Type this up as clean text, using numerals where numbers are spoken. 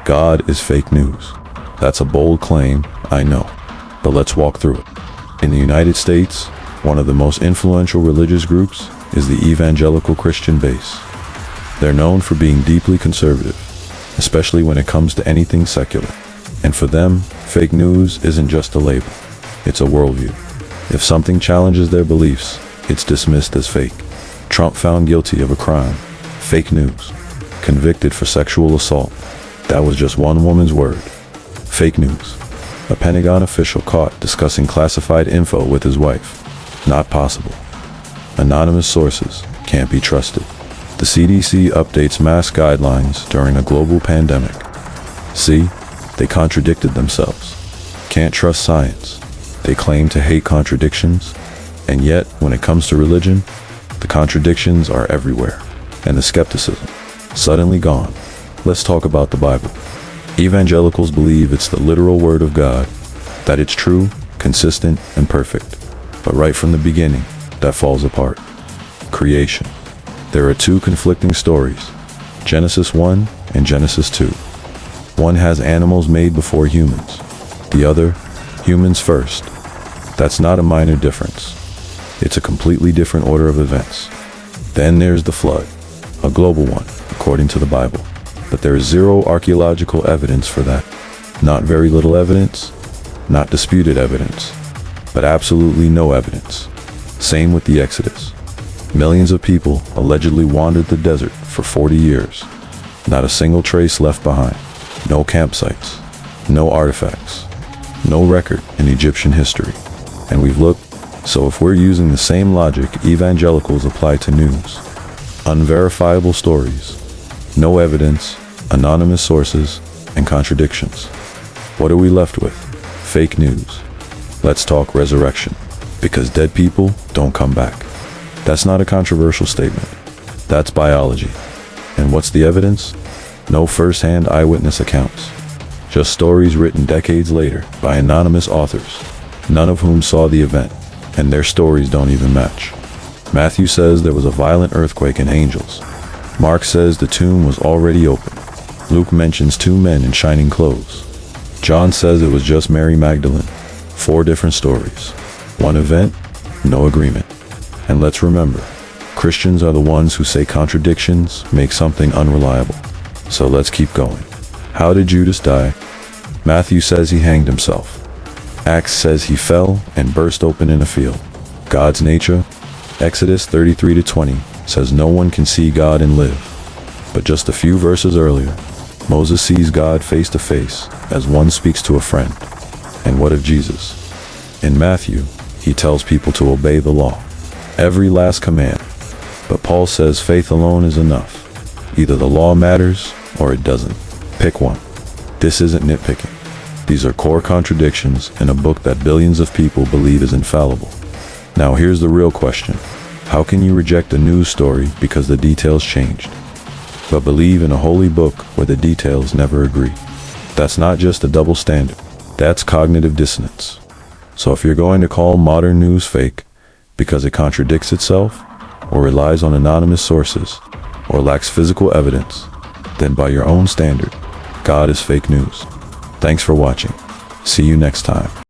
God is fake news. That's a bold claim, I know, but let's walk through it. In the United States, one of the most influential religious groups is the evangelical Christian base. They're known for being deeply conservative, especially when it comes to anything secular. And for them, fake news isn't just a label, it's a worldview. If something challenges their beliefs, it's dismissed as fake. Trump found guilty of a crime, fake news. Convicted for sexual assault, that was just one woman's word, fake news. A Pentagon official caught discussing classified info with his wife, not possible. Anonymous sources can't be trusted. The CDC updates mask guidelines during a global pandemic. See, they contradicted themselves. Can't trust science. They claim to hate contradictions, and yet, when it comes to religion, the contradictions are everywhere, and the skepticism, suddenly gone. Let's talk about the Bible. Evangelicals believe it's the literal word of God, that it's true, consistent, and perfect. But right from the beginning, that falls apart. Creation. There are two conflicting stories, Genesis 1 and Genesis 2. One has animals made before humans. The other, humans first. That's not a minor difference. It's a completely different order of events. Then there's the flood, a global one, according to the Bible. But there is zero archaeological evidence for that. Not very little evidence, not disputed evidence, but absolutely no evidence. Same with the Exodus. Millions of people allegedly wandered the desert for 40 years. Not a single trace left behind. No campsites, no artifacts, no record in Egyptian history. And we've looked, so if we're using the same logic evangelicals apply to news, unverifiable stories, no evidence, anonymous sources, and contradictions, what are we left with? Fake news. Let's talk resurrection, because dead people don't come back. That's not a controversial statement. That's biology. And what's the evidence? No first-hand eyewitness accounts. Just stories written decades later by anonymous authors, none of whom saw the event, and their stories don't even match. Matthew says there was a violent earthquake and angels. Mark says the tomb was already open. Luke mentions two men in shining clothes. John says it was just Mary Magdalene. 4 different stories. One event, no agreement. And let's remember, Christians are the ones who say contradictions make something unreliable. So let's keep going. How did Judas die? Matthew says he hanged himself. Acts says he fell and burst open in a field. God's nature? Exodus 33-20 says no one can see God and live. But just a few verses earlier, Moses sees God face to face as one speaks to a friend. And what of Jesus? In Matthew, he tells people to obey the law, every last command. But Paul says faith alone is enough. Either the law matters or it doesn't. Pick one. This isn't nitpicking. These are core contradictions in a book that billions of people believe is infallible. Now here's the real question. How can you reject a news story because the details changed, but believe in a holy book where the details never agree? That's not just a double standard. That's cognitive dissonance. So if you're going to call modern news fake because it contradicts itself, or relies on anonymous sources, or lacks physical evidence, then by your own standard, God is fake news. Thanks for watching. See you next time.